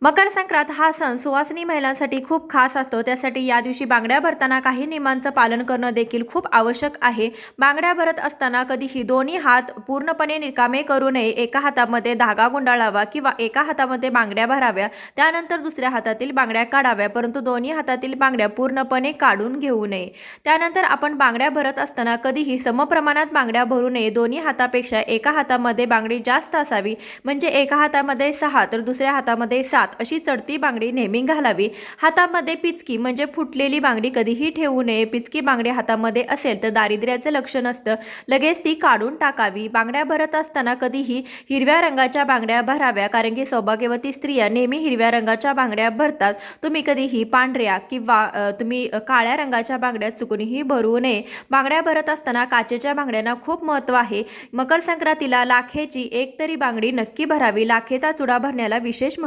मकर संक्रांत हा सण सुवासिनी महिलांसाठी खूप खास असतो। त्यासाठी या दिवशी बांगड्या भरताना काही नियमांचं पालन करणं देखील खूप आवश्यक आहे। बांगड्या भरत असताना कधीही दोन्ही हात पूर्णपणे रिकामे करू नये। एका हातामध्ये धागा गुंडाळावा किंवा एका हातामध्ये बांगड्या भराव्या, त्यानंतर दुसऱ्या हातातील बांगड्या काढाव्या, परंतु दोन्ही हातातील बांगड्या पूर्णपणे काढून घेऊ नये। त्यानंतर आपण बांगड्या भरत असताना कधीही समप्रमाणात बांगड्या भरू नये। दोन्ही हातापेक्षा एका हातामध्ये बांगडी जास्त असावी, म्हणजे एका हातामध्ये 6 तर दुसऱ्या हातामध्ये 7 अशी चढती बांगडी नेहमी घालावी। हातामध्ये पिचकी म्हणजे फुटलेली बांगडी कधीही ठेवू नये। पिचकी बांगडी हातामध्ये असेल तर दारिद्र्याचे लक्षण असतं, लगेच ती काढून टाकावी। बांगड्या भरत असताना कधीही हिरव्या रंगाच्या बांगड्या भराव्या, कारण की सौभाग्यवती स्त्रिया नेहमी हिरव्या रंगाच्या बांगड्या भरतात। तुम्ही कधीही पांढऱ्या किंवा तुम्ही काळ्या रंगाच्या बांगड्या चुकूनही भरू नये। बांगड्या भरत असताना काचेच्या बांगड्यांना खूप महत्त्व आहे। मकर संक्रांतीला लाखेची एक तरी बांगडी नक्की भरावी। लाखेचा चुडा भरण्याला विशेष